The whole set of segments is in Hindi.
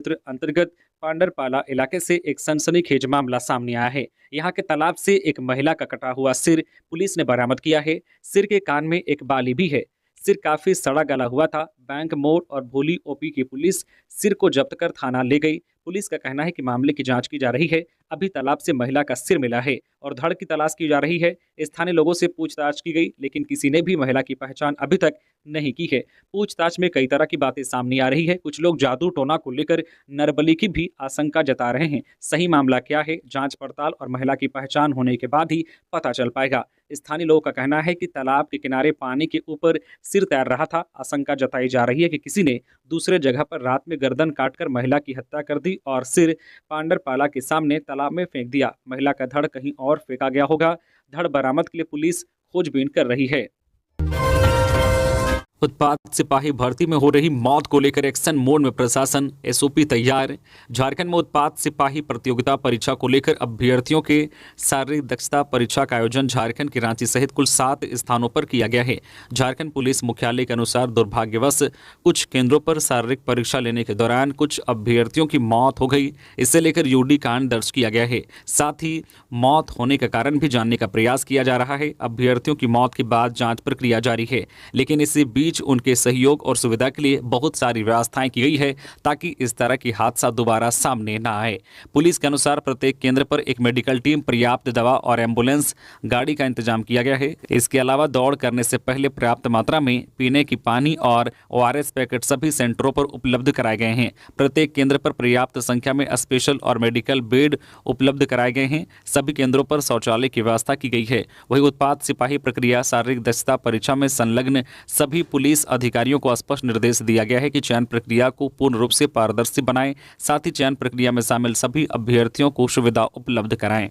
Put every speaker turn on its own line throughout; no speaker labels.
क्षेत्र अंतर्गत पांडरपाला इलाके से एक सनसनीखेज मामला सामने आया है। यहाँ के तालाब से एक महिला का कटा हुआ सिर पुलिस ने बरामद किया है। सिर के कान में एक बाली भी है। सिर काफी सड़ा गला हुआ था। बैंक मोड़ और भोली ओपी की पुलिस सिर को जब्त कर थाना ले गई। पुलिस का कहना है कि मामले की जांच की जा रही है। अभी तालाब से महिला का सिर मिला है और धड़ की तलाश की जा रही है। स्थानीय लोगों से पूछताछ की गई, लेकिन किसी ने भी महिला की पहचान अभी तक नहीं की है। पूछताछ में कई तरह की बातें सामने आ रही है। कुछ लोग जादू टोना को लेकर नरबली की भी आशंका जता रहे हैं। सही मामला क्या है, जांच पड़ताल और महिला की पहचान होने के बाद ही पता चल पाएगा। स्थानीय लोगों का कहना है कि तालाब के किनारे पानी के ऊपर सिर तैर रहा था। आशंका जताई जा रही है कि किसी ने दूसरे जगह पर रात में गर्दन काटकर महिला की हत्या कर दी और सिर पांडरपाला के सामने तालाब में फेंक दिया। महिला का धड़ कहीं और फेंका गया होगा। धड़ बरामद के लिए पुलिस खोजबीन कर रही है। उत्पाद सिपाही भर्ती में हो रही मौत को लेकर एक्शन मोड में प्रशासन, एसओपी तैयार। झारखंड में उत्पाद सिपाही प्रतियोगिता परीक्षा को लेकर अभ्यर्थियों के शारीरिक दक्षता परीक्षा का आयोजन झारखंड के रांची सहित कुल 7 स्थानों पर किया गया है। झारखंड पुलिस मुख्यालय के अनुसार दुर्भाग्यवश कुछ केंद्रों पर शारीरिक परीक्षा लेने के दौरान कुछ अभ्यर्थियों की मौत हो गई। इसे लेकर यूडी कांड दर्ज किया गया है। साथ ही मौत होने का कारण भी जानने का प्रयास किया जा रहा है। अभ्यर्थियों की मौत के बाद जाँच प्रक्रिया जारी है, लेकिन इसी बीच उनके सहयोग और सुविधा के लिए बहुत सारी व्यवस्थाएं की गई है ताकि इस तरह की हादसा दोबारा सामने न आए। पुलिस के अनुसार प्रत्येक केंद्र पर एक मेडिकल टीम, पर्याप्त दवा और एम्बुलेंस गाड़ी का इंतजाम किया गया है। इसके अलावा दौड़ करने से पहले पर्याप्त मात्रा में पीने की पानी और ओआरएस पैकेट सभी सेंटरों पर उपलब्ध कराए गए हैं। प्रत्येक केंद्र पर पर्याप्त संख्या में स्पेशल और मेडिकल बेड उपलब्ध कराए गए हैं। सभी केंद्रों पर शौचालय की व्यवस्था की गई है। वही उत्पाद सिपाही प्रक्रिया शारीरिक दक्षता परीक्षा में संलग्न सभी पुलिस अधिकारियों को स्पष्ट निर्देश दिया गया है कि चयन प्रक्रिया को पूर्ण रूप से पारदर्शी बनाएं। साथ ही चयन प्रक्रिया में शामिल सभी अभ्यर्थियों को सुविधा उपलब्ध कराएं।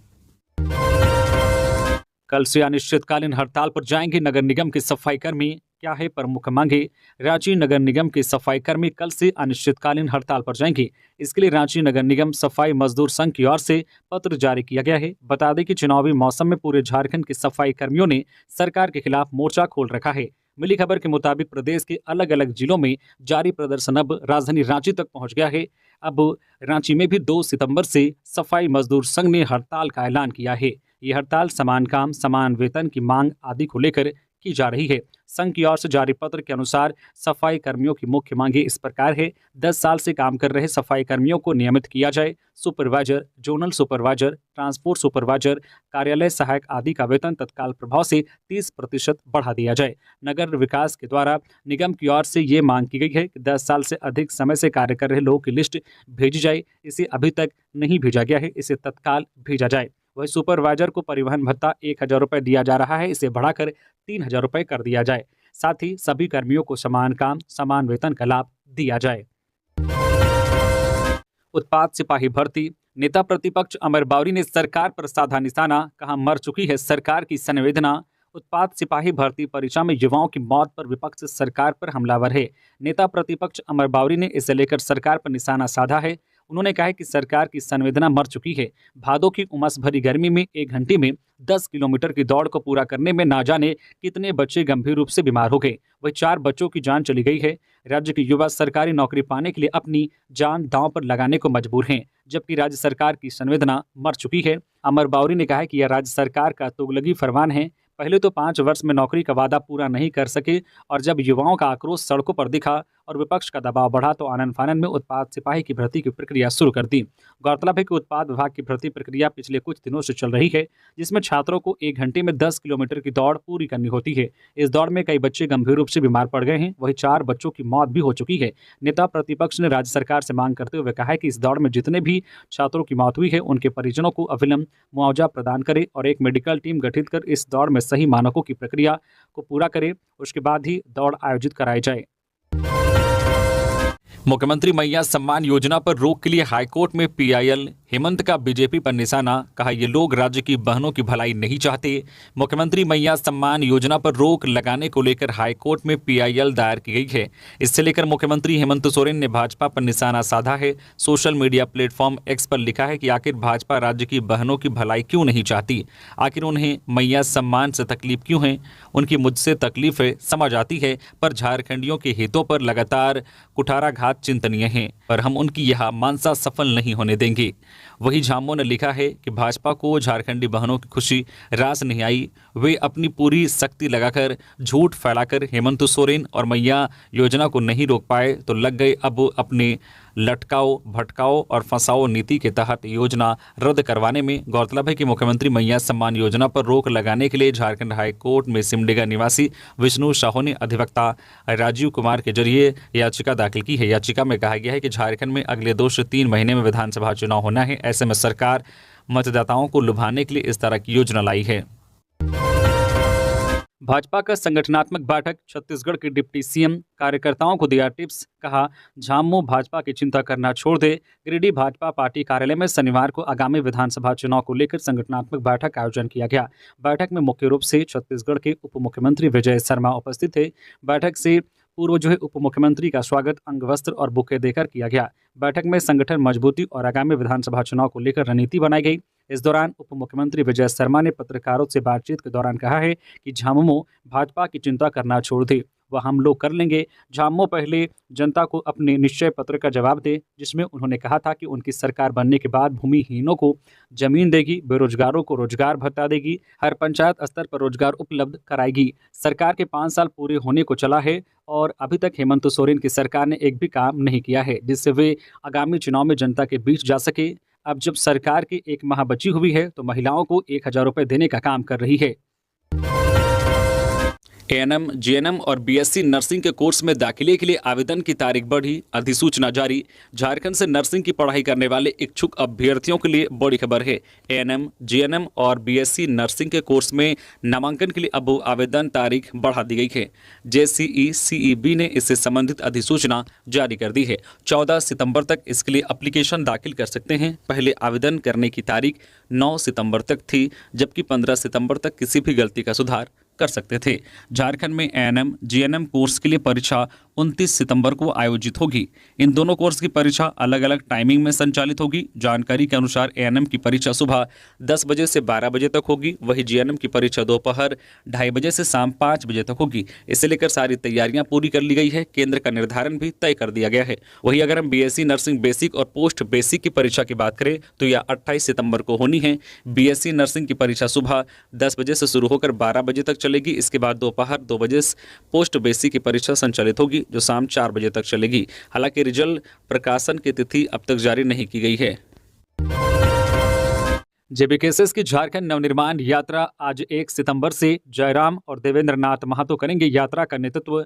कल से अनिश्चितकालीन हड़ताल पर जाएंगे नगर निगम के सफाई कर्मी। क्या है प्रमुख मांगे? रांची नगर निगम के सफाई कर्मी कल से अनिश्चितकालीन हड़ताल पर जाएंगे। इसके लिए रांची नगर निगम सफाई मजदूर संघ की ओर से पत्र जारी किया गया है। बता दें कि चुनावी मौसम में पूरे झारखंड के सफाई कर्मियों ने सरकार के खिलाफ मोर्चा खोल रखा है। मिली खबर के मुताबिक प्रदेश के अलग अलग जिलों में जारी प्रदर्शन अब राजधानी रांची तक पहुंच गया है। अब रांची में भी 2 सितंबर से सफाई मजदूर संघ ने हड़ताल का ऐलान किया है। ये हड़ताल समान काम, समान वेतन की मांग आदि को लेकर की जा रही है। संघ की ओर से जारी पत्र के अनुसार सफाई कर्मियों की मुख्य मांगे इस प्रकार है। 10 साल से काम कर रहे सफाई कर्मियों को नियमित किया जाए। Supervisor, zonal supervisor, transport supervisor, कार्यालय सहायक आदि का वेतन तत्काल प्रभाव से 30% बढ़ा दिया जाए। नगर विकास के द्वारा निगम की ओर से ये मांग की गई है कि 10 साल से अधिक समय से कार्य कर रहे लोगों की लिस्ट भेजी जाए। इसे अभी तक नहीं भेजा गया है, इसे तत्काल भेजा जाए। वही सुपरवाइजर को परिवहन भत्ता 1000 रुपये दिया जा रहा है, इसे बढ़ाकर 3000 रुपये कर दिया जाए। साथ ही सभी कर्मियों को समान काम, समान वेतन का लाभ दिया जाए। उत्पाद सिपाही भर्ती, नेता प्रतिपक्ष अमर बावरी ने सरकार पर साधा निशाना, कहा मर चुकी है सरकार की संवेदना। उत्पाद सिपाही भर्ती परीक्षा में युवाओं की मौत पर विपक्ष सरकार पर हमलावर है। नेता प्रतिपक्ष अमर बावरी ने इसे लेकर सरकार पर निशाना साधा है। उन्होंने कहा कि सरकार की संवेदना मर चुकी है। भादों की उमस भरी गर्मी में 1 घंटे में 10 किलोमीटर की दौड़ को पूरा करने में ना जाने कितने बच्चे गंभीर रूप से बीमार हो गए। वही 4 बच्चों की जान चली गई है। राज्य के युवा सरकारी नौकरी पाने के लिए अपनी जान दांव पर लगाने को मजबूर हैं, जबकि राज्य सरकार की संवेदना मर चुकी है। अमर बावरी ने कहा कि यह राज्य सरकार का तुगलकी फरमान है। पहले तो 5 वर्ष में नौकरी का वादा पूरा नहीं कर सके और जब युवाओं का आक्रोश सड़कों पर दिखा और विपक्ष का दबाव बढ़ा तो आनन फानन में उत्पाद सिपाही की भर्ती की प्रक्रिया शुरू कर दी। गौरतलब है कि उत्पाद विभाग की भर्ती प्रक्रिया पिछले कुछ दिनों से चल रही है, जिसमें छात्रों को 1 घंटे में 10 किलोमीटर की दौड़ पूरी करनी होती है। इस दौड़ में कई बच्चे गंभीर रूप से बीमार पड़ गए हैं। वहीं 4 बच्चों की मौत भी हो चुकी है। नेता प्रतिपक्ष ने राज्य सरकार से मांग करते हुए कहा है कि इस दौड़ में जितने भी छात्रों की मौत हुई है उनके परिजनों को अविलंब मुआवजा प्रदान करे और एक मेडिकल टीम गठित कर इस दौड़ में सही मानकों की प्रक्रिया को पूरा करे। उसके बाद ही दौड़ आयोजित कराई जाए। मुख्यमंत्री मैया सम्मान योजना पर रोक के लिए हाईकोर्ट में पीआईएल हेमंत का बीजेपी पर निशाना, कहा ये लोग राज्य की बहनों की भलाई नहीं चाहते। मुख्यमंत्री मैया सम्मान योजना पर रोक लगाने को लेकर हाईकोर्ट में पीआईएल दायर की गई है। इससे लेकर मुख्यमंत्री हेमंत सोरेन ने भाजपा पर निशाना साधा है। सोशल मीडिया प्लेटफॉर्म एक्स पर लिखा है कि आखिर भाजपा राज्य की बहनों की भलाई क्यों नहीं चाहती, आखिर उन्हें मैया सम्मान से तकलीफ क्यों है। उनकी मुझसे तकलीफ है समझ आती है, पर झारखंडियों के हितों पर लगातार कुठाराघात चिंतनीय है, पर हम उनकी यह मानसा सफल नहीं होने देंगे। वही झामो ने लिखा है कि भाजपा को झारखंडी बहनों की खुशी रास नहीं आई, वे अपनी पूरी शक्ति लगाकर झूठ फैलाकर हेमंत सोरेन और मैया योजना को नहीं रोक पाए तो लग गए अब अपने लटकाओ भटकाओ और फंसाओ नीति के तहत योजना रद्द करवाने में। गौरतलब है कि मुख्यमंत्री मैया सम्मान योजना पर रोक लगाने के लिए झारखंड हाईकोर्ट में सिमडेगा निवासी विष्णु साहू ने अधिवक्ता राजीव कुमार के जरिए याचिका दाखिल की है। याचिका में कहा गया है कि झारखंड में अगले 2 से 3 महीने में विधानसभा चुनाव होना है। ऐसे में सरकार मतदाताओं को लुभाने के लिए इस तरह की योजना लाई है। भाजपा का संगठनात्मक बैठक, छत्तीसगढ़ के डिप्टी सीएम कार्यकर्ताओं को दिया टिप्स, कहा झामो भाजपा की चिंता करना छोड़ दे। गिरिडीह भाजपा पार्टी कार्यालय में शनिवार को आगामी विधानसभा चुनाव को लेकर संगठनात्मक बैठक का आयोजन किया गया। बैठक में मुख्य रूप से छत्तीसगढ़ के उप मुख्यमंत्री विजय शर्मा उपस्थित थे। बैठक से पूर्व उप मुख्यमंत्री का स्वागत अंगवस्त्र और बुके देकर किया गया। बैठक में संगठन मजबूती और आगामी विधानसभा चुनाव को लेकर रणनीति बनाई गई। इस दौरान उप मुख्यमंत्री विजय शर्मा ने पत्रकारों से बातचीत के दौरान कहा है कि झामुमो भाजपा की चिंता करना छोड़ दे, वह हम लोग कर लेंगे। झामुमो पहले जनता को अपने निश्चय पत्र का जवाब दे, जिसमें उन्होंने कहा था कि उनकी सरकार बनने के बाद भूमिहीनों को जमीन देगी, बेरोजगारों को रोजगार भत्ता देगी, हर पंचायत स्तर पर रोजगार उपलब्ध कराएगी। सरकार के 5 साल पूरे होने को चला है और अभी तक हेमंत सोरेन की सरकार ने एक भी काम नहीं किया है जिससे वे आगामी चुनाव में जनता के बीच जा सके। अब जब सरकार की 1 माह बची हुई है तो महिलाओं को 1000 रुपये देने का काम कर रही है। एएनएम, जीएनएम और बीएससी नर्सिंग के कोर्स में दाखिले के लिए आवेदन की तारीख बढ़ी, अधिसूचना जारी। झारखंड से नर्सिंग की पढ़ाई करने वाले इच्छुक अभ्यर्थियों के लिए बड़ी खबर है। एएनएम, जीएनएम और बीएससी नर्सिंग के कोर्स में नामांकन के लिए अब आवेदन तारीख बढ़ा दी गई है। जेसीई सीईबी ने इससे संबंधित अधिसूचना जारी कर दी है। 14 सितंबर तक इसके लिए एप्लीकेशन दाखिल कर सकते हैं। पहले आवेदन करने की तारीख 9 सितंबर तक थी, जबकि 15 सितंबर तक किसी भी गलती का सुधार कर सकते थे। झारखंड में एएनएम जीएनएम कोर्स के लिए परीक्षा 29 सितंबर को आयोजित होगी। इन दोनों कोर्स की परीक्षा अलग अलग टाइमिंग में संचालित होगी। जानकारी के अनुसार एएनएम की परीक्षा सुबह 10 बजे से 12 बजे तक होगी, वहीं जीएनएम की परीक्षा दोपहर 2:30 बजे से शाम 5 बजे तक होगी। इसे लेकर सारी तैयारियां पूरी कर ली गई है। केंद्र का निर्धारण भी तय कर दिया गया है। वहीं अगर हम बीएससी नर्सिंग बेसिक और पोस्ट बेसिक की परीक्षा की बात करें तो यह 28 सितंबर को होनी है। बीएससी नर्सिंग की परीक्षा सुबह 10 बजे से शुरू होकर 12 बजे तक चलेगी। इसके बाद दोपहर 2 बजे पोस्ट बेसिक की परीक्षा संचालित होगी, जो शाम 4 बजे तक चलेगी। हालांकि रिजल्ट प्रकाशन की तिथि अब तक जारी नहीं की गई है। जेबीकेएसएस की झारखंड नवनिर्माण यात्रा आज 1 सितंबर से जयराम और देवेंद्र नाथ महतो करेंगे। यात्रा का नेतृत्व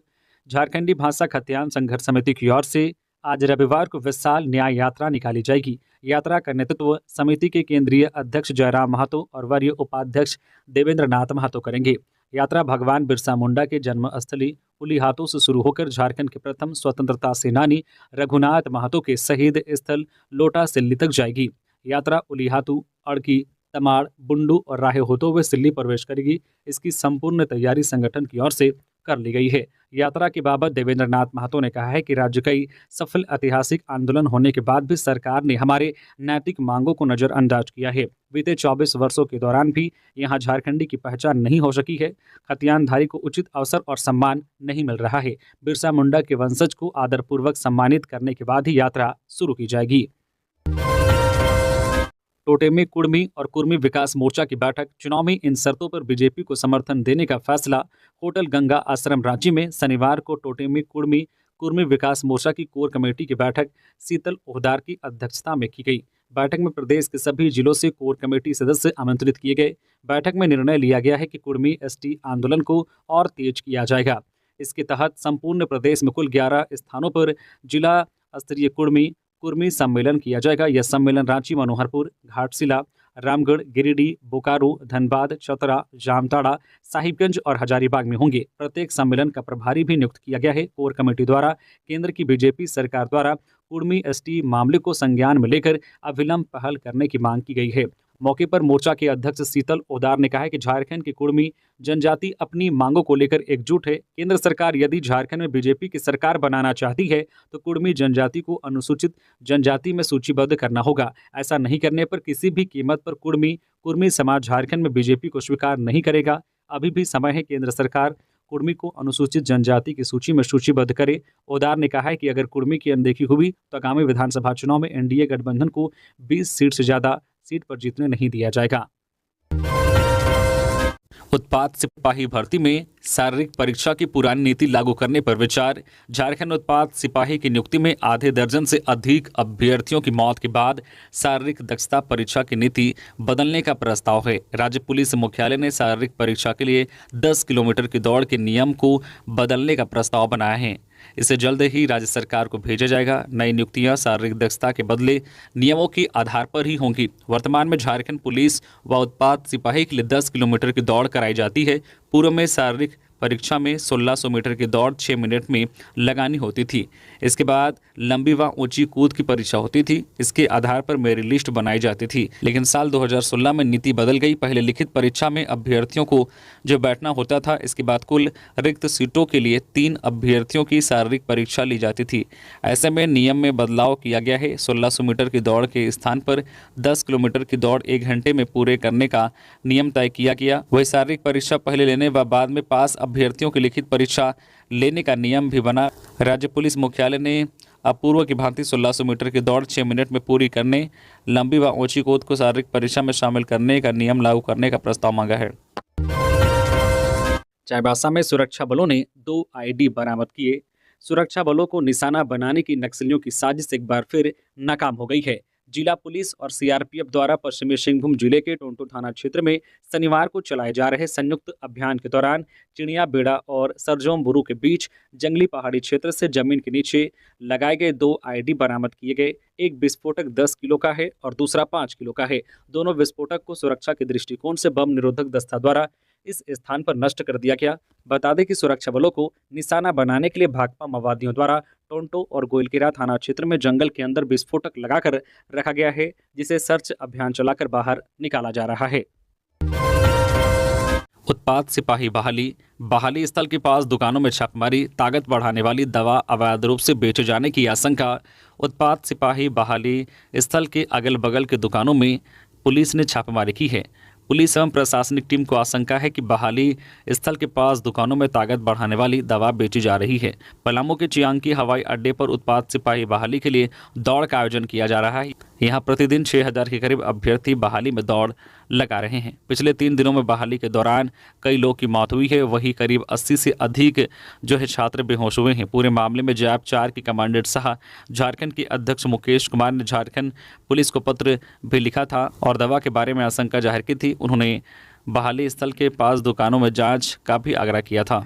झारखंडी भाषा खतियान संघर्ष समिति की ओर से आज रविवार को विशाल न्याय यात्रा निकाली जाएगी। यात्रा का नेतृत्व समिति के केंद्रीय अध्यक्ष जयराम महतो और वरीय उपाध्यक्ष देवेंद्र नाथ महतो करेंगे। यात्रा भगवान बिरसा मुंडा के जन्मस्थली उलीहातों से शुरू होकर झारखंड के प्रथम स्वतंत्रता सेनानी रघुनाथ महतो के शहीद स्थल लोटा सिल्ली तक जाएगी। यात्रा उलीहातू, अड़की, तमाड़, बुंडू और राहे होते हुए सिल्ली प्रवेश करेगी। इसकी संपूर्ण तैयारी संगठन की ओर से कर ली गई है। यात्रा के बाबत देवेंद्र नाथ महतो ने कहा है कि राज्य कई सफल ऐतिहासिक आंदोलन होने के बाद भी सरकार ने हमारे नैतिक मांगों को नज़रअंदाज किया है। बीते 24 वर्षों के दौरान भी यहाँ झारखंडी की पहचान नहीं हो सकी है। खतियानधारी को उचित अवसर और सम्मान नहीं मिल रहा है। बिरसा मुंडा के वंशज को आदरपूर्वक सम्मानित करने के बाद ही यात्रा शुरू की जाएगी। टोटेमी, कुर्मी और कुर्मी विकास मोर्चा की बैठक, चुनाव में इन शर्तों पर बीजेपी को समर्थन देने का फैसला। होटल गंगा आश्रम रांची में शनिवार को टोटेमी कुर्मी विकास मोर्चा की कोर कमेटी की बैठक शीतल ओहदार की अध्यक्षता में की गई। बैठक में प्रदेश के सभी जिलों से कोर कमेटी सदस्य आमंत्रित किए गए। बैठक में निर्णय लिया गया है कि कुर्मी एसटी आंदोलन को और तेज किया जाएगा। इसके तहत संपूर्ण प्रदेश में कुल 11 स्थानों पर जिला स्तरीय कुर्मी सम्मेलन किया जाएगा। यह सम्मेलन रांची, मनोहरपुर, घाटशिला, रामगढ़, गिरिडीह, बोकारो, धनबाद, चतरा, जामताड़ा, साहिबगंज और हजारीबाग में होंगे। प्रत्येक सम्मेलन का प्रभारी भी नियुक्त किया गया है। कोर कमेटी द्वारा केंद्र की बीजेपी सरकार द्वारा कुर्मी एसटी मामले को संज्ञान में लेकर अविलंब पहल करने की मांग की गई है। मौके पर मोर्चा के अध्यक्ष शीतल ओदार ने कहा है कि झारखंड की कुर्मी जनजाति अपनी मांगों को लेकर एकजुट है। केंद्र सरकार यदि झारखंड में बीजेपी की सरकार बनाना चाहती है तो कुर्मी जनजाति को अनुसूचित जनजाति में सूचीबद्ध करना होगा। ऐसा नहीं करने पर किसी भी कीमत पर कुर्मी समाज झारखंड में बीजेपी को स्वीकार नहीं करेगा। अभी भी समय है केंद्र सरकार कुर्मी को अनुसूचित जनजाति की सूची में सूचीबद्ध करे। ओदार ने कहा है कि अगर कुर्मी की अनदेखी हुई तो आगामी विधानसभा चुनाव में एनडीए गठबंधन को 20 सीट से ज्यादा सीट पर जीतने नहीं दिया जाएगा। उत्पाद सिपाही भर्ती में शारीरिक परीक्षा की पुरानी नीति लागू करने पर विचार। झारखंड उत्पाद सिपाही की नियुक्ति में आधे दर्जन से अधिक अभ्यर्थियों की मौत के बाद शारीरिक दक्षता परीक्षा की नीति बदलने का प्रस्ताव है। राज्य पुलिस मुख्यालय ने शारीरिक परीक्षा के लिए 10 किलोमीटर की दौड़ के नियम को बदलने का प्रस्ताव बनाया है। इसे जल्द ही राज्य सरकार को भेजा जाएगा। नई नियुक्तियां शारीरिक दक्षता के बदले नियमों के आधार पर ही होंगी। वर्तमान में झारखंड पुलिस व उत्पाद सिपाही के लिए 10 किलोमीटर की दौड़ कराई जाती है। पूर्व में शारीरिक परीक्षा में 1600 मीटर की दौड़ 6 मिनट में लगानी होती थी। इसके बाद लंबी व ऊंची कूद की परीक्षा होती थी। इसके आधार पर मेरिट लिस्ट बनाई जाती थी। लेकिन साल 2016 में नीति बदल गई। पहले लिखित परीक्षा में अभ्यर्थियों को जो बैठना होता था, इसके बाद कुल रिक्त सीटों के लिए 3 अभ्यर्थियों की शारीरिक परीक्षा ली जाती थी। ऐसे में नियम में बदलाव किया गया है। 1600 मीटर की दौड़ के स्थान पर 10 किलोमीटर की दौड़ 1 घंटे में पूरे करने का नियम तय किया गया। वही शारीरिक परीक्षा पहले लेने व बाद में पास अभ्यर्थियों की लिखित परीक्षा लेने का नियम भी बना। राज्य पुलिस मुख्यालय ने अपूर्व की भांति 1600 मीटर की दौड़ 6 मिनट में पूरी करने, लंबी व ऊंची कूद को शारीरिक परीक्षा में शामिल करने का नियम लागू करने का प्रस्ताव मांगा है। चाईबासा में सुरक्षा बलों ने 2 आईडी बरामद किए। सुरक्षा बलों को निशाना बनाने की नक्सलियों की साजिश एक बार फिर नाकाम हो गई है। जिला पुलिस और सीआरपीएफ द्वारा पश्चिमी सिंहभूम जिले के टोंटो थाना क्षेत्र में शनिवार को चलाए जा रहे संयुक्त अभियान के दौरान चिड़िया बेड़ा और सरजोम बुरू के बीच जंगली पहाड़ी क्षेत्र से जमीन के नीचे लगाए गए 2 आईडी बरामद किए गए। एक विस्फोटक 10 किलो का है और दूसरा 5 किलो का है। दोनों विस्फोटक को सुरक्षा के दृष्टिकोण से बम निरोधक दस्ता द्वारा इस स्थान पर नष्ट कर दिया गया। बता दें कि सुरक्षा बलों को निशाना बनाने के लिए भाकपा माओवादियों द्वारा टोंटो और गोइलकेरा थाना क्षेत्र में जंगल के अंदर विस्फोटक लगाकर रखा गया है, जिसे सर्च अभियान चलाकर बाहर निकाला जा रहा है। उत्पाद सिपाही बहाली स्थल के पास दुकानों में छापेमारी। ताकत बढ़ाने वाली दवा अवैध रूप से बेचे जाने की आशंका। उत्पाद सिपाही बहाली स्थल के अगल बगल के दुकानों में पुलिस ने छापेमारी की है। पुलिस एवं प्रशासनिक टीम को आशंका है कि बहाली स्थल के पास दुकानों में ताकत बढ़ाने वाली दवा बेची जा रही है। पलामू के चियांकी हवाई अड्डे पर उत्पाद सिपाही बहाली के लिए दौड़ का आयोजन किया जा रहा है। यहां प्रतिदिन 6000 के करीब अभ्यर्थी बहाली में दौड़ लगा रहे हैं। पिछले 3 दिनों में बहाली के दौरान कई लोग की मौत हुई है। वहीं करीब 80 से अधिक जो है छात्र बेहोश हुए हैं। पूरे मामले में जैप 4 के कमांडेंट शाह झारखंड के अध्यक्ष मुकेश कुमार ने झारखंड पुलिस को पत्र भी लिखा था और दवा के बारे में आशंका जाहिर की थी। उन्होंने बहाली स्थल के पास दुकानों में जांच का भी आग्रह किया था।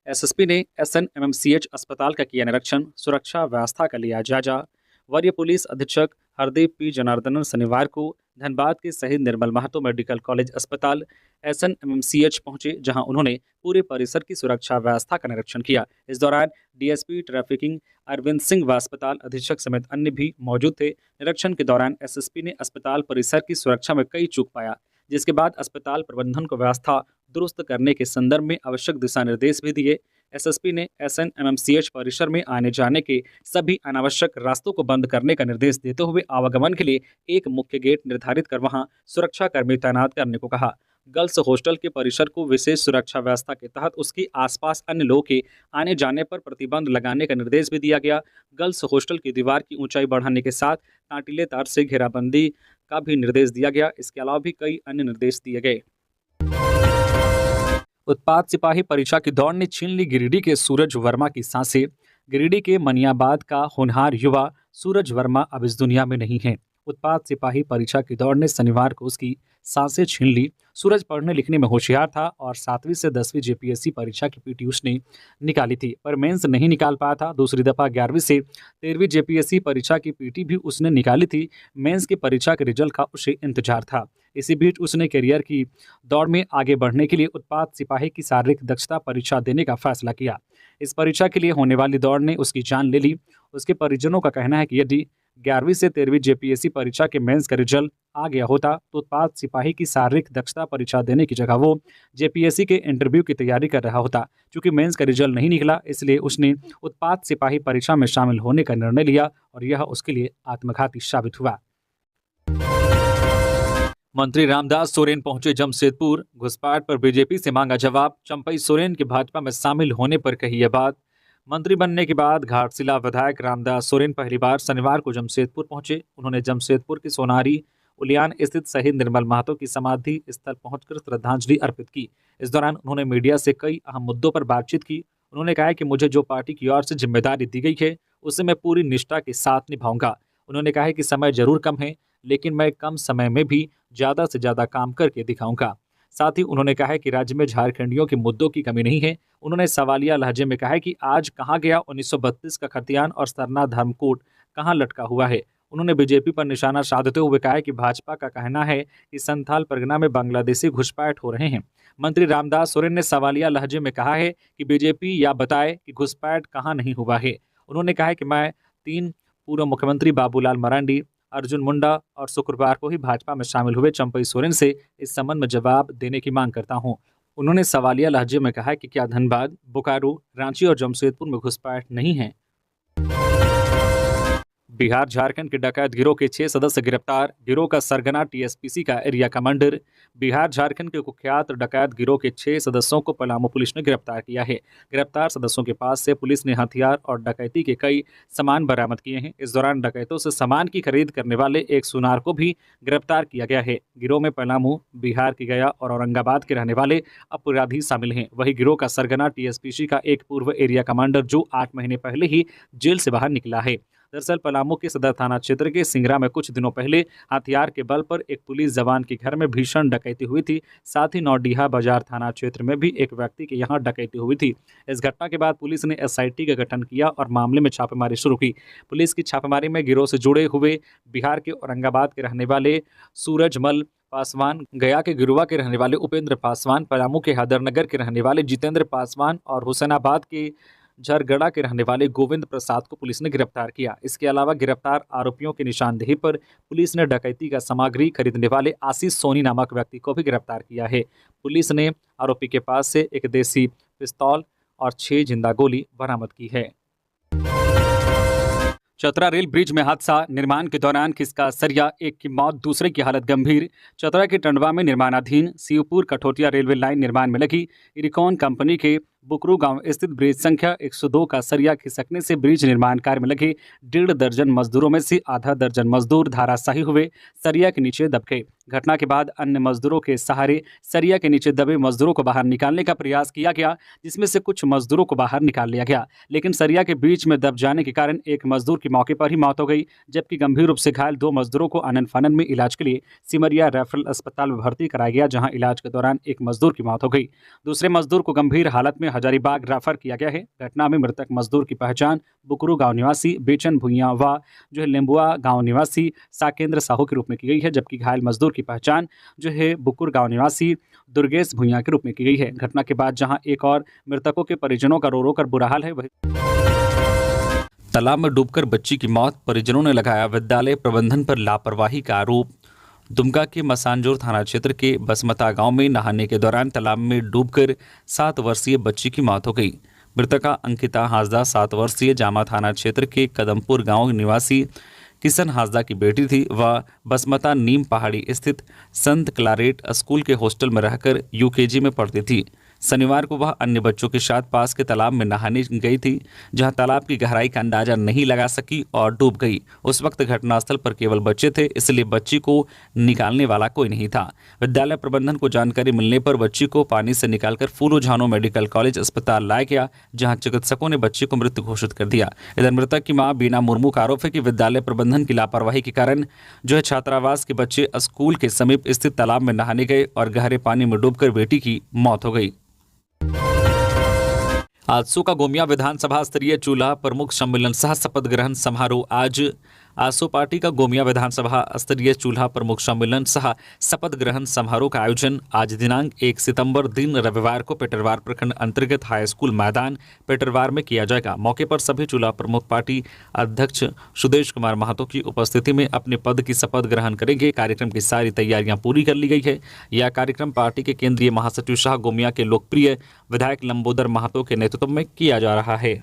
एसएसपी ने एसएनएमएमसीएच अस्पताल का किया निरीक्षण। सुरक्षा व्यवस्था का लिया जायजा। वरीय पुलिस अधीक्षक हरदीप पी जनार्दनन शनिवार को धनबाद के शहीद निर्मल महतो मेडिकल कॉलेज अस्पताल एसएनएमएमसीएच पहुंचे, जहां उन्होंने पूरे परिसर की सुरक्षा व्यवस्था का निरीक्षण किया। इस दौरान डीएसपी ट्रैफिकिंग अरविंद सिंह व अस्पताल अधीक्षक समेत अन्य भी मौजूद थे। निरीक्षण के दौरान एसएसपी ने अस्पताल परिसर की सुरक्षा में कई चूक पाया, जिसके बाद अस्पताल प्रबंधन को व्यवस्था दुरुस्त करने के संदर्भ में आवश्यक दिशा निर्देश भी दिए। एसएसपी ने एसएनएमएमसीएच परिसर में आने जाने के सभी अनावश्यक रास्तों को बंद करने का निर्देश देते हुए आवागमन के लिए एक मुख्य गेट निर्धारित कर वहां सुरक्षा कर्मी तैनात करने को कहा। गर्ल्स हॉस्टल के परिसर को विशेष सुरक्षा व्यवस्था के तहत उसके आसपास अन्य लोगों के आने जाने पर प्रतिबंध लगाने का निर्देश भी दिया गया। गर्ल्स हॉस्टल की दीवार की ऊंचाई बढ़ाने के साथ कांटीले तार से घेराबंदी का भी निर्देश दिया गया। इसके अलावा भी कई अन्य निर्देश दिए गए। उत्पाद सिपाही परीक्षा की दौड़ ने छीन ली गिरिडीह के सूरज वर्मा की सांसें। गिरिडीह के मनियाबाद का होनहार युवा सूरज वर्मा अब इस दुनिया में नहीं है। उत्पाद सिपाही परीक्षा की दौड़ ने शनिवार को उसकी सांसें छीन ली। सूरज पढ़ने लिखने में होशियार था और 7वीं से 10वीं जेपीएससी परीक्षा की पीटी उसने निकाली थी, पर मेंस नहीं निकाल पाया था। दूसरी दफा 11वीं से 13वीं जेपीएससी परीक्षा की पीटी भी उसने निकाली थी। मेंस की परीक्षा के रिजल्ट का उसे इंतजार था। इसी बीच उसने करियर की दौड़ में आगे बढ़ने के लिए उत्पाद सिपाही की शारीरिक दक्षता परीक्षा देने का फैसला किया। इस परीक्षा के लिए होने वाली दौड़ ने उसकी जान ले ली। उसके परिजनों का कहना है कि यदि 11वीं से 13वीं जेपीएससी परीक्षा के मेंस का रिजल्ट आ गया होता तो उत्पाद सिपाही की शारीरिक दक्षता परीक्षा देने की जगह वो जेपीएससी के इंटरव्यू की तैयारी कर रहा होता। क्योंकि मेंस का रिजल्ट नहीं निकला, इसलिए उसने उत्पाद सिपाही परीक्षा में शामिल होने का निर्णय लिया और यह उसके लिए आत्मघाती साबित हुआ। मंत्री रामदास सोरेन पहुंचे जमशेदपुर। घुसपैठ पर बीजेपी से मांगा जवाब। चंपई सोरेन के भाजपा में शामिल होने पर कही यह बात। मंत्री बनने के बाद घाटशिला विधायक रामदास सोरेन पहली बार शनिवार को जमशेदपुर पहुंचे। उन्होंने जमशेदपुर के सोनारी उलियान स्थित शहीद निर्मल महतो की समाधि स्थल पहुंचकर श्रद्धांजलि अर्पित की। इस दौरान उन्होंने मीडिया से कई अहम मुद्दों पर बातचीत की। उन्होंने कहा कि मुझे जो पार्टी की ओर से जिम्मेदारी दी गई है उसे मैं पूरी निष्ठा के साथ निभाऊंगा। उन्होंने कहा कि समय जरूर कम है, लेकिन मैं कम समय में भी ज़्यादा से ज़्यादा काम करके दिखाऊंगा। साथ ही उन्होंने कहा कि राज्य में झारखंडियों के मुद्दों की कमी नहीं है। उन्होंने सवालिया लहजे में कहा कि आज कहाँ गया 1932 का खतियान और सरना धर्मकोट कहाँ लटका हुआ है। उन्होंने बीजेपी पर निशाना साधते हुए कहा कि भाजपा का कहना है कि संथाल परगना में बांग्लादेशी घुसपैठ हो रहे हैं। मंत्री रामदास सोरेन ने सवालिया लहजे में कहा है कि बीजेपी या बताए कि घुसपैठ कहाँ नहीं हुआ है। उन्होंने कहा कि मैं 3 पूर्व मुख्यमंत्री बाबूलाल मरांडी, अर्जुन मुंडा और शुक्रवार को ही भाजपा में शामिल हुए चंपई सोरेन से इस संबंध में जवाब देने की मांग करता हूं। उन्होंने सवालिया लहजे में कहा कि क्या धनबाद, बोकारो, रांची और जमशेदपुर में घुसपैठ नहीं है। बिहार झारखंड के डकैत गिरोह के 6 सदस्य गिरफ्तार। गिरोह का सरगना टीएसपीसी का एरिया कमांडर। बिहार झारखंड के कुख्यात डकैत गिरोह के 6 सदस्यों को पलामू पुलिस ने गिरफ्तार किया है। गिरफ्तार सदस्यों के पास से पुलिस ने हथियार और डकैती के कई सामान बरामद किए हैं। इस दौरान डकैतों से सामान की खरीद करने वाले एक सुनार को भी गिरफ्तार किया गया है। गिरोह में पलामू, बिहार की गया और औरंगाबाद के रहने वाले अपराधी शामिल हैं। वहीं गिरोह का सरगना टीएसपीसी का एक पूर्व एरिया कमांडर जो 8 महीने पहले ही जेल से बाहर निकला है। दरअसल पलामू के सदर थाना क्षेत्र के सिंगरा में कुछ दिनों पहले हथियार के बल पर एक पुलिस जवान के घर में भीषण डकैती हुई थी। साथ ही नौडीहा बाजार थाना क्षेत्र में भी एक व्यक्ति के यहां डकैती हुई थी। इस घटना के बाद पुलिस ने एसआईटी का गठन किया और मामले में छापेमारी शुरू की। पुलिस की छापेमारी में गिरोह से जुड़े हुए बिहार के औरंगाबाद के रहने वाले सूरजमल पासवान, गया के गिरुआ के रहने वाले उपेंद्र पासवान, पलामू के हैदरनगर के रहने वाले जितेंद्र पासवान और हुसैनाबाद के झरगड़ा के रहने वाले गोविंद प्रसाद को पुलिस ने गिरफ्तार किया। इसके अलावा गिरफ्तार आरोपियों की निशानदेही पर पुलिस ने डकैती का सामग्री खरीदने वाले आशीष सोनी नामक व्यक्ति को भी गिरफ्तार किया है। पुलिस ने आरोपी के पास से एक देसी पिस्तौल और 6 जिंदा गोली बरामद की है। चतरा रेल ब्रिज में हादसा। निर्माण के दौरान खिसका सरिया, एक की मौत, दूसरे की हालत गंभीर। चतरा के टंडवा में निर्माणाधीन शिवपुर कठोटिया रेलवे लाइन निर्माण में लगी इरिकॉन कंपनी के बुकरू गांव स्थित ब्रिज संख्या 102 का सरिया खिसकने से ब्रिज निर्माण कार्य में लगे 1.5 दर्जन मजदूरों में से आधा दर्जन मजदूर धाराशाही हुए, सरिया के नीचे दब गए। घटना के बाद अन्य मजदूरों के सहारे सरिया के नीचे दबे मजदूरों को बाहर निकालने का प्रयास किया गया, जिसमें से कुछ मजदूरों को बाहर निकाल लिया गया, लेकिन सरिया के बीच में दब जाने के कारण एक मजदूर की मौके पर ही मौत हो गई, जबकि गंभीर रूप से घायल 2 मजदूरों को आनन फानन में इलाज के लिए सिमरिया रेफरल अस्पताल में भर्ती कराया गया, जहां इलाज के दौरान एक मजदूर की मौत हो गई। दूसरे मजदूर को गंभीर हालत में हजारीबाग रेफर किया गया है। घटना में मृतक मजदूर की पहचान बुकरू गांव निवासी बेचन भुइया व जो है लेम्बुआ गांव निवासी साकेंद्र साहू के रूप में की गई है, जबकि घायल मजदूर की पहचान जो है बुकुर गांव निवासी दुर्गेश भुइया के रूप में की गई है। घटना के बाद जहां एक और मृतकों के परिजनों का रो रो कर बुरा हाल है, वही तालाब में डूबकर बच्ची की मौत। परिजनों ने लगाया विद्यालय प्रबंधन पर लापरवाही का आरोप। दुमका के मसानजोर थाना क्षेत्र के बसमता गांव में नहाने के दौरान तालाब में डूबकर 7 वर्षीय बच्ची की मौत हो गई। मृतका अंकिता हासदा 7 वर्षीय जामा थाना क्षेत्र के कदमपुर गांव निवासी किशन हासदा की बेटी थी। वह बसमता नीम पहाड़ी स्थित संत क्लारेट स्कूल के हॉस्टल में रहकर यूकेजी में पढ़ती थी। शनिवार को वह अन्य बच्चों के साथ पास के तालाब में नहाने गई थी, जहां तालाब की गहराई का अंदाजा नहीं लगा सकी और डूब गई। उस वक्त घटनास्थल पर केवल बच्चे थे, इसलिए बच्ची को निकालने वाला कोई नहीं था। विद्यालय प्रबंधन को जानकारी मिलने पर बच्ची को पानी से निकालकर फूलो झानो मेडिकल कॉलेज अस्पताल लाया गया, जहाँ चिकित्सकों ने बच्ची को मृत घोषित कर दिया। इधर मृतक की मां बीना मुर्मू का आरोप है कि विद्यालय प्रबंधन की लापरवाही के कारण जो है छात्रावास के बच्चे स्कूल के समीप स्थित तालाब में नहाने गए और गहरे पानी में डूबकर बेटी की मौत हो गई। आजसू का गोमिया विधानसभा स्तरीय चूल्हा प्रमुख सम्मेलन सह शपथ ग्रहण समारोह आज आसो पार्टी का गोमिया विधानसभा स्तरीय चूल्हा प्रमुख सम्मेलन सह शपथ ग्रहण समारोह का आयोजन आज दिनांक 1 सितंबर दिन रविवार को पेटरवार प्रखंड अंतर्गत हाई स्कूल मैदान पेटरवार में किया जाएगा। मौके पर सभी चूल्हा प्रमुख पार्टी अध्यक्ष सुदेश कुमार महतो की उपस्थिति में अपने पद की शपथ ग्रहण करेंगे। कार्यक्रम की सारी तैयारियां पूरी कर ली गई है। यह कार्यक्रम पार्टी के केंद्रीय महासचिव शाह गोमिया के लोकप्रिय विधायक लंबोदर महतो के नेतृत्व में किया जा रहा है।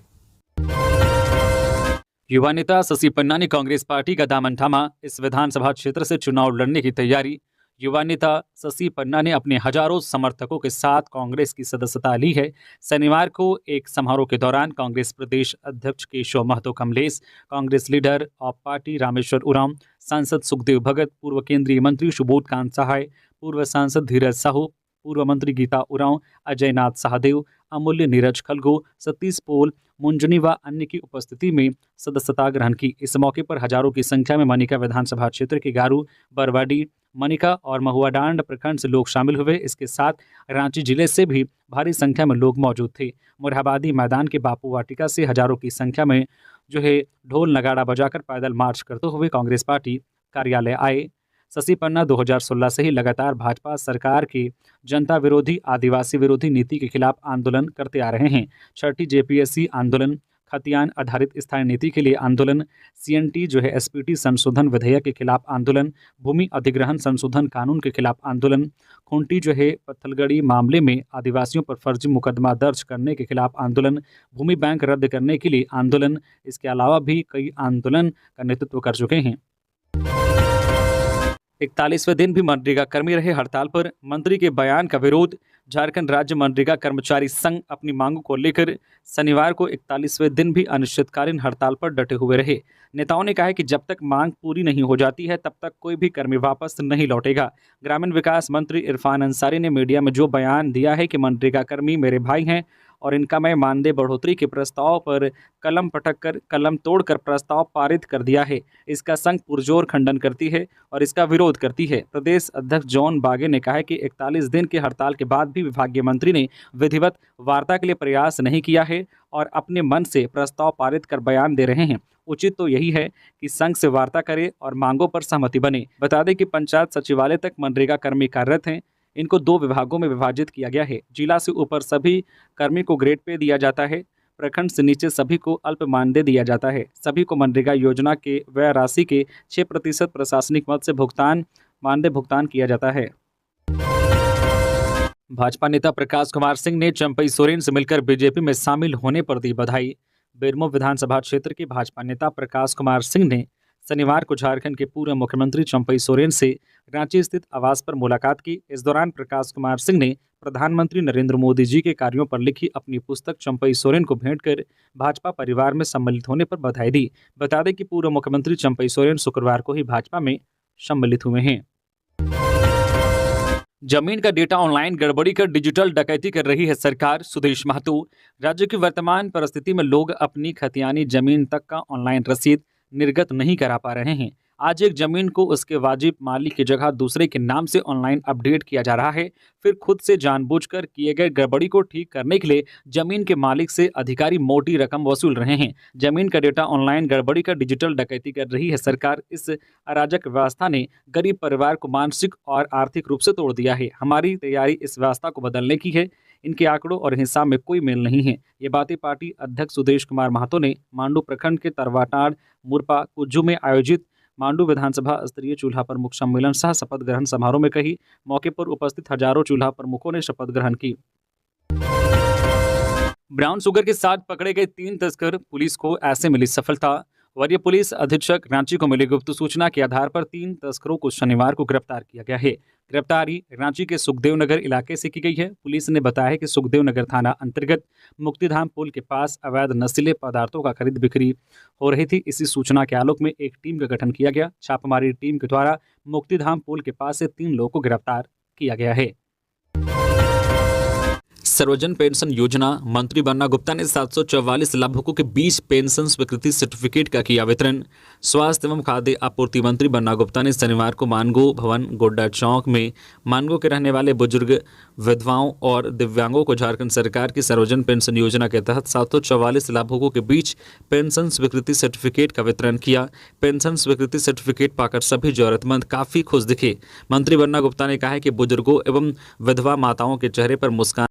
युवा नेता शशि पन्ना ने कांग्रेस पार्टी का दामन थामा। इस विधानसभा क्षेत्र से चुनाव लड़ने की तैयारी। युवा नेता शशि पन्ना ने अपने हजारों समर्थकों के साथ कांग्रेस की सदस्यता ली है। शनिवार को एक समारोह के दौरान कांग्रेस प्रदेश अध्यक्ष Keshav Mahto Kamlesh, Congress leader of party Rameshwar Oraon, सांसद सुखदेव भगत, पूर्व केंद्रीय मंत्री सुबोध कांत सहाय, पूर्व सांसद धीरज साहू, पूर्व मंत्री गीता उरांव, अजय नाथ सहदेव, अमूल्य नीरज खलगो, सतीश पोल, मुंजनी व अन्य की उपस्थिति में सदस्यता ग्रहण की। इस मौके पर हजारों की संख्या में मनिका विधानसभा क्षेत्र के गारू, बरवाडी, मनिका और महुआडांड प्रखंड से लोग शामिल हुए। इसके साथ रांची जिले से भी भारी संख्या में लोग मौजूद थे। मुरहाबादी मैदान के बापू वाटिका से हजारों की संख्या में ढोल नगाड़ा बजाकर पैदल मार्च करते हुए कांग्रेस पार्टी कार्यालय आए। शशि पन्ना 2016 से ही लगातार भाजपा सरकार की जनता विरोधी, आदिवासी विरोधी नीति के खिलाफ आंदोलन करते आ रहे हैं। छठी जेपीएससी आंदोलन, खतियान आधारित स्थायी नीति के लिए आंदोलन, सीएनटी एसपीटी संशोधन विधेयक के खिलाफ आंदोलन, भूमि अधिग्रहण संशोधन कानून के खिलाफ आंदोलन, खूंटी पत्थलगड़ी मामले में आदिवासियों पर फर्जी मुकदमा दर्ज करने के खिलाफ आंदोलन, भूमि बैंक रद्द करने के लिए आंदोलन। इसके अलावा भी कई आंदोलन का नेतृत्व कर चुके हैं। 41वें दिन भी मनरेगा कर्मी रहे हड़ताल पर। मंत्री के बयान का विरोध। झारखंड राज्य मनरेगा कर्मचारी संघ अपनी मांगों को लेकर शनिवार को 41वें दिन भी अनिश्चितकालीन हड़ताल पर डटे हुए रहे। नेताओं ने कहा है कि जब तक मांग पूरी नहीं हो जाती है तब तक कोई भी कर्मी वापस नहीं लौटेगा। ग्रामीण विकास मंत्री इरफान अंसारी ने मीडिया में जो बयान दिया है कि मनरेगा कर्मी मेरे भाई हैं और इनका मैं मानदेय बढ़ोतरी के प्रस्ताव पर कलम तोड़कर प्रस्ताव पारित कर दिया है, इसका संघ पुरजोर खंडन करती है और इसका विरोध करती है। प्रदेश अध्यक्ष जॉन बागे ने कहा है कि 41 दिन के हड़ताल के बाद भी विभागीय मंत्री ने विधिवत वार्ता के लिए प्रयास नहीं किया है और अपने मन से प्रस्ताव पारित कर बयान दे रहे हैं। उचित तो यही है कि संघ से वार्ता करे और मांगों पर सहमति बने। बता दें कि पंचायत सचिवालय तक मनरेगा कर्मी कार्यरत हैं। इनको 2 विभागों में विभाजित किया गया है। जिला से ऊपर सभी कर्मी को ग्रेड पे दिया जाता है। प्रखंड से नीचे सभी को अल्प मानदेय दिया जाता है। सभी को मनरेगा योजना के व्यय राशि के 6% प्रशासनिक मद से मानदेय भुगतान किया जाता है। भाजपा नेता प्रकाश कुमार सिंह ने चंपई सोरेन से मिलकर बीजेपी में शामिल होने पर दी बधाई। बेरमो विधानसभा क्षेत्र के भाजपा नेता प्रकाश कुमार सिंह ने शनिवार को झारखंड के पूर्व मुख्यमंत्री चंपई सोरेन से रांची स्थित आवास पर मुलाकात की। इस दौरान प्रकाश कुमार सिंह ने प्रधानमंत्री नरेंद्र मोदी जी के कार्यों पर लिखी अपनी पुस्तक चंपई सोरेन को भेंट कर भाजपा परिवार में सम्मिलित होने पर बधाई दी। बता दें कि पूर्व मुख्यमंत्री चंपई सोरेन शुक्रवार को ही भाजपा में सम्मिलित हुए हैं। जमीन का डेटा ऑनलाइन गड़बड़ी कर डिजिटल डकैती कर रही है सरकार। सुदेश महतो। राज्य की वर्तमान परिस्थिति में लोग अपनी खतियानी जमीन तक का ऑनलाइन रसीद निर्गत नहीं करा पा रहे हैं। आज एक जमीन को उसके वाजिब मालिक की जगह दूसरे के नाम से ऑनलाइन अपडेट किया जा रहा है। फिर खुद से जानबूझकर किए गए गड़बड़ी को ठीक करने के लिए जमीन के मालिक से अधिकारी मोटी रकम वसूल रहे हैं। जमीन का डेटा ऑनलाइन गड़बड़ी का डिजिटल डकैती कर रही है सरकार। इस अराजक व्यवस्था ने गरीब परिवार को मानसिक और आर्थिक रूप से तोड़ दिया है। हमारी तैयारी इस व्यवस्था को बदलने की है। इनके आंकड़ों और हिसाब में कोई मेल नहीं है। ये बातें पार्टी अध्यक्ष सुदेश कुमार महतो ने मांडू प्रखंड के तरवाटाड़ मुरपा कुज्जू में आयोजित मांडू विधानसभा स्तरीय चूल्हा प्रमुख सम्मेलन सह शपथ ग्रहण समारोह में कही। मौके पर उपस्थित हजारों चूल्हा प्रमुखों ने शपथ ग्रहण की। ब्राउन शुगर के साथ पकड़े गए 3 तस्कर, पुलिस को ऐसे मिली सफलता। वरीय पुलिस अधीक्षक रांची को मिली गुप्त सूचना के आधार पर 3 तस्करों को शनिवार को गिरफ्तार किया गया है। गिरफ्तारी रांची के सुखदेव नगर इलाके से की गई है। पुलिस ने बताया कि सुखदेव नगर थाना अंतर्गत मुक्तिधाम पुल के पास अवैध नशीले पदार्थों का खरीद बिक्री हो रही थी। इसी सूचना के आलोक में एक टीम का गठन किया गया। छापामारी टीम के द्वारा मुक्तिधाम पुल के पास से 3 लोगों को गिरफ्तार किया गया है। सर्वजन पेंशन योजना मंत्री बन्ना गुप्ता ने 744 लाभुकों के 20 पेंशन स्वीकृति सर्टिफिकेट का किया वितरण। स्वास्थ्य एवं खाद्य आपूर्ति मंत्री बन्ना गुप्ता ने शनिवार को मानगो भवन गोड्डा चौक में मानगो के रहने वाले बुजुर्ग, विधवाओं और दिव्यांगों को झारखंड सरकार की सर्वजन पेंशन योजना के तहत 744 लाभुकों के बीच पेंशन स्वीकृति सर्टिफिकेट का वितरण किया। पेंशन स्वीकृति सर्टिफिकेट पाकर सभी जरूरतमंद काफी खुश दिखे। मंत्री बन्ना गुप्ता ने कहा है कि बुजुर्गों एवं विधवा माताओं के चेहरे पर मुस्कान